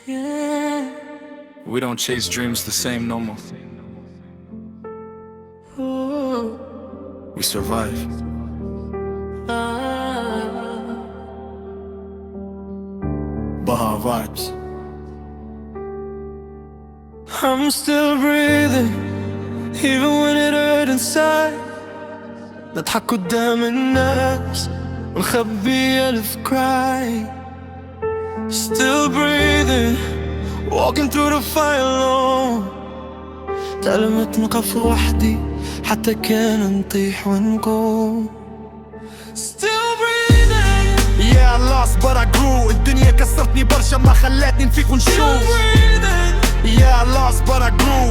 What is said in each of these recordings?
yeah. We don't chase dreams the same no more. Ooh. We survive. Baha vibes. I'm still breathing even when it hurt inside. نضحك قدام الناس ونخبي ألف cry. Still breathing, walking through the fire alone. تعلمت نقف وحدي حتى كان نطيح ونقوم. Still breathing, Yeah, I lost but I grew. الدنيا كسرتني برشا ما خلتني نفيق ونشوف. still breathing, Yeah, I lost but I grew.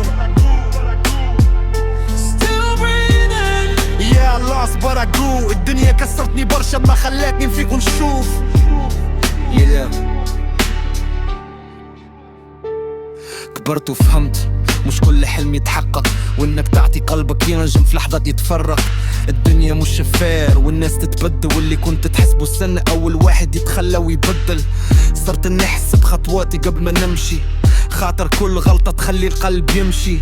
still breathing. Yeah, I lost but I grew. الدنيا كسرتني برشا ما خلتني نفيق ونشوف. Yeah. كبرت وفهمت مش كل حلم يتحقق، وانك تعطي قلبك ينجم في لحظة يتفرق. الدنيا مش فير والناس تتبدل، واللي كنت تحسبه السنة اول واحد يتخلى ويبدل. صرت نحسب خطواتي قبل ما نمشي، خاطر كل غلطة تخلي القلب يمشي.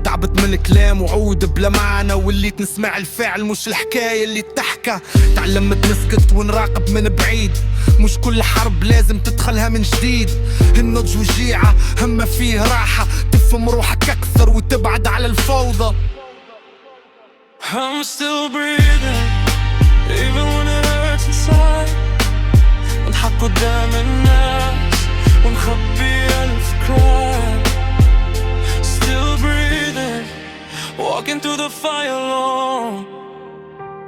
تعبت من الكلام وعود بلا معنى، وليت نسمع الفعل مش الحكاية اللي تحكى. تعلمت نسكت ونراقب من بعيد، مش كل حرب لازم تدخلها من جديد. النضج وجيعة هما فيه راحة، تفهم روحك أكثر وتبعد على الفوضى. I'm still breathing even when it hurts inside. نضحك قدام الناس ونخبي ألف cry. Still breathing, walking through the fire alone.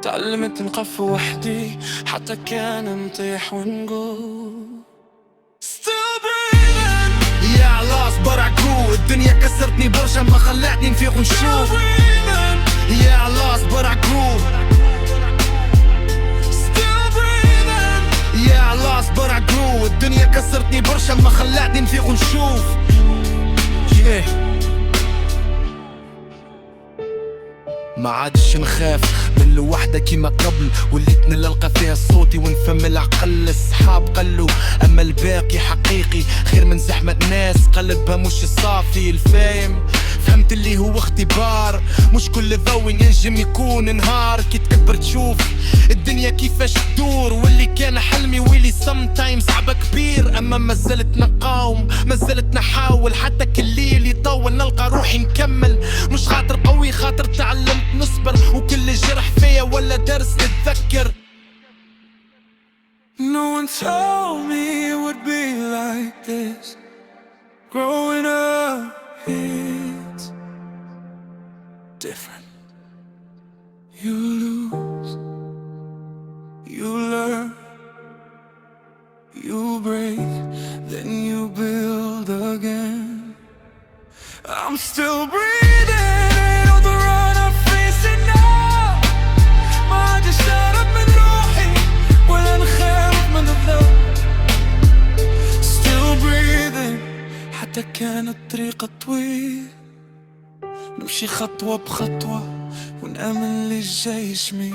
تعلمت نقف وحدي حتى كان نطيح ونقول. Still breathing, Yeah, I lost but I grew. الدنيا كسرتني برشا ما خلتني نفيق ونشوف. still breathing, Yeah, I lost but I grew. still breathing. Yeah, I lost but I grew. الدنيا كسرتني برشا ما خلتني نفيق ونشوف. Yeah. ما عادش نخاف من الوحدة كيما قبل، وليت نلقى فيها صوتي ونفهم العقل. الصحاب قلوا اما الباقي حقيقي، خير من زحمة ناس قلبها مش صافي. الفاهم فهمت اللي هو اختبار، مش كل ضوء ينجم يكون نهار. كي تكبر تشوف الدنيا كيفاش تدور، واللي كان حلمي ويلي sometimes عبا كبير. اما مازلت نقاوم مازلت نحاول، حتى كل ليل يطول نلقى روحي نكمل. مش خاطر قوي خاطر تعلمت نصبر، وكل جرح فيا ولا درس نتذكر. No one told me it would be like this. Growing up, it's different. You lose, you learn, you break, then you build again. I'm still breathing, ain't on the run, I'm facing now. ما عادش شارب من روحي ولا نخاف من الذوق. Still breathing حتى كان الطريق طويل، نمشي خطوة بخطوة ونأمل للجاي يشمي.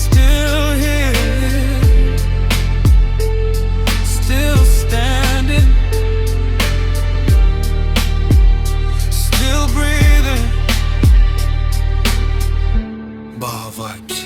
Still here, still standing, still breathing. Baha vibes.